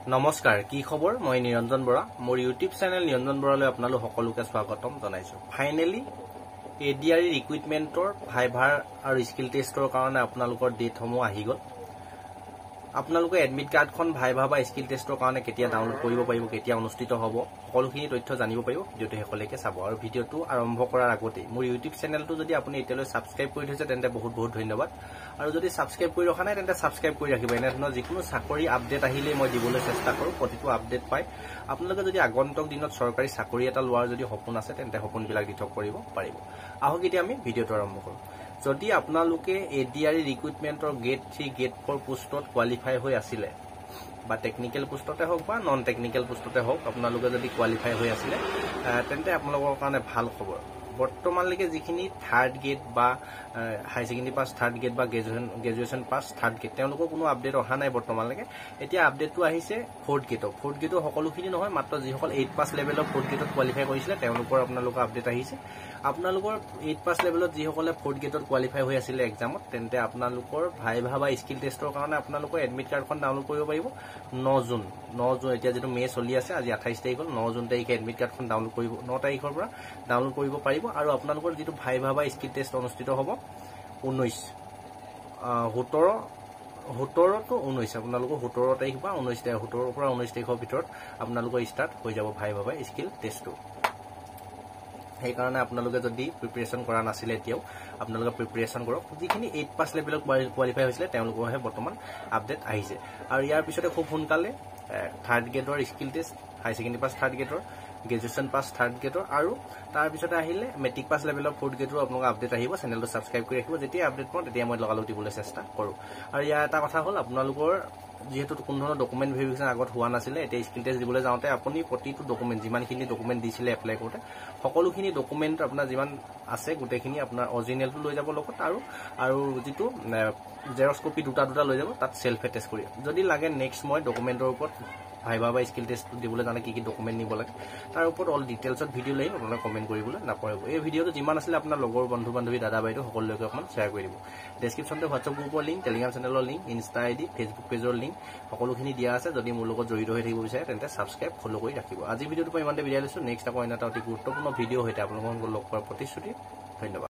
নমস্কাৰ কি খবৰ মই নিৰঞ্জন বৰা মোৰ ইউটিউব চেনেল নিৰঞ্জন বৰালৈ আপোনালোক সকলোকে স্বাগতম জনাইছো ফাইনালি এডিআৰ ৰিক্ৰুটমেন্টৰ ভাইভাৰ আৰু স্কিল টেষ্টৰ কাৰণে আপোনালোকৰ ডেটসমূহ আহি গল আপোনালোকে এডমিট কাৰ্ডখন ভাইভা বা স্কিল টেষ্টৰ কাৰণে কেতিয়া ডাউনলোড কৰিব পাৰিব কেতিয়া অনুষ্ঠিত হ'ব সকলোখিনি তথ্য জানিব পাৰিব ভিডিঅটো হেকলৈকে চাব আৰু ভিডিঅটো আৰম্ভ কৰাৰ আগতে মোৰ ইউটিউব চেনেলটো যদি আপুনি এতিয়ালৈ সাবস্ক্ৰাইব কৰি থৈছে তেন্তে বহুত বহুত ধন্যবাদ আৰু যদি সাবস্ক্ৰাইব কৰি ৰখা নাই তেন্তে সাবস্ক্ৰাইব কৰি ৰাখিব এনেধৰণৰ যিকোনো চাকৰি আপডেট আহিলে মই দিবলৈ চেষ্টা কৰোঁ প্ৰতিটো আপডেট পাই আপোনালোকে যদি আগন্তুক দিনত চৰকাৰী চাকৰি এটা লোৱাৰ যদি সপোন আছে তেন্তে সপোনবিলাক দিঠক কৰিব পাৰিব আহক এতিয়া আমি ভিডিঅটো আৰম্ভ কৰোঁ যদি আপোনালোকে এডিআৰ ৰিক্ৰুটমেন্টৰ গেট 3 গেট 4 পোষ্টত কোৱালিফাই হৈ আছিল বা টেকনিক্যাল পোষ্টতে হোক বা নন টেকনিক্যাল পোষ্টতে হোক আপোনালোকে যদি কোৱালিফাই হৈ আছিল তেন্তে আপোনালোকৰ কাৰণে ভাল খবৰ বৰ্তমানলৈকে যিখিনি থাৰ্ড গেট বা হাই সেকেন্ডাৰী পাস থাৰ্ড গেট বা গ্ৰেজুৱেচন পাস থাৰ্ড গেট তেওঁলোকৰ কোনো আপডেট অহা নাই বৰ্তমানলৈকে এতিয়া আপডেটটো আহিছে ফৰ্থ গেটৰ সকলোখিনি নহয় মাত্ৰ যিসকল 8 পাস লেভেলৰ ফৰ্থ গেটত কোৱালিফাই কৰিছিল তেওঁলোকৰ আপোনালোকৰ আপডেট আহিছে আপোনালোকৰ 8 পাস লেভেলত যিসকলে ফৰ্থ গেটত কোৱালিফাই হৈ আছিল এক্সামত তেন্তে আপোনালোকৰ ভাইভা বা স্কিল টেষ্টৰ কাৰণে আপোনালোকৰ এডমিট কাৰ্ডখন ডাউনলোড কৰিব পাৰিব 9 জুন এতিয়া যেটো মে চলি আছে আজি 28 তাৰিখ হ'ল 9 জুন তাৰিখে এডমিট কাৰ্ডখন ডাউনলোড কৰিব 9 তাৰিখৰ পৰা ডাউনলোড কৰিব পাৰিব আৰু আপোনালোকৰ যেটো ভাইভা বা স্কিল টেষ্ট অনুষ্ঠিত হ'ব 17 to 19 আপোনালোকৰ 17 তাৰিখ বা 19 তাৰিখ 17 পৰা 19 তাৰিখৰ ভিতৰত আপোনালোকৰ ষ্টাৰ্ট হৈ যাব ভাইভা বা স্কিল টেষ্টটো সেই কাৰণে আপোনালোকে যদি প্ৰিপাৰেচন কৰা নাছিল এতিয়াও আপোনালোকে প্ৰিপাৰেচন কৰক যিখিনি 8 পাস লেভেলত কোৱালিফাই হৈছিল তেওঁলোকৰহে বৰ্তমান আপডেট আহিছে আৰু ইয়াৰ পিছতে খুব সোনকালে থাৰ্ড গেটৰ স্কিল টেষ্ট হাই সেকেন্ডাৰী পাস থাৰ্ড গেটৰ গ্ৰেজুৱেচন পাস থাৰ্ড গেটৰ আৰু তাৰ পিছতে আহিলে মেট্ৰিক পাস লেভেলৰ ফৰ্থ গেটৰ আপোনালোকৰ আপডেট আহিব চেনেলটো সাবস্ক্ৰাইব কৰি ৰাখিব যেতিয়া আপডেট পাওঁ তেতিয়া মই লগালগ দিবলৈ চেষ্টা কৰোঁ আৰু ইয়াৰ এটা কথা হ'ল আপোনালোকৰ যেহেতু কোনো ধৰণৰ ডকুমেন্ট ভেৰিফিকেশন আগত হোৱা নাছিল এতিয়া স্কিল টেষ্ট দিবলৈ যাওঁতে আপুনি প্ৰতিটো ডকুমেন্ট যিমানখিনি ডকুমেন্ট দিছিলে এপ্লাই কৰোঁতে সকলোখিনি ডকুমেন্ট আপোনাৰ যিমান আছে গোটেইখিনি আপোনাৰ অৰিজিনেলটো লৈ যাব লগত আৰু যিটো জেৰক্স কপি দুটা লৈ যাব তাত সেলফ এটেষ্ট কৰি যদি লাগে নেক্সট মই ডকুমেন্টৰ ওপৰত ভাইভা বা স্কিল টেষ্ট দিবলৈ জানে কি ডকুমেন্ট নিব লাগে তাৰ ওপৰত অল ডিটেইলছত ভিডিঅ' লৈ আপোনালোকে কমেন্ট কৰিবলৈ নাপাহৰিব এই ভিডিঅ'টো যিমান আছিল আপোনাৰ লগৰ বন্ধু বান্ধৱী দাদা বাইদেউ সকলোকে অকমান শ্বেয়াৰ কৰি দিব ডেসক্ৰিপচনতে হোৱাটছআপ গ্ৰুপৰ লিংক টেলিগ্ৰাম চেনেলৰ লিংক ইনষ্টা আইডি ফেচবুক পেজৰ লিংক সকলোখিনি দিয়া আছে যদি মোৰ লগত জড়িত হৈ থাকিব বিচাৰে তেন্তে সাবস্ক্ৰাইব ফলো কৰি ৰাখিব আজি ভিডিঅ'টো মই ইমানতে বিদায় লৈছো নেক্সট আকৌ এটা অতি গুৰুত্বপূৰ্ণ ভিডিঅ' হৈতে আপোনালোকক লগ কৰাৰ প্ৰতিশ্ৰুতি ধন্যবাদ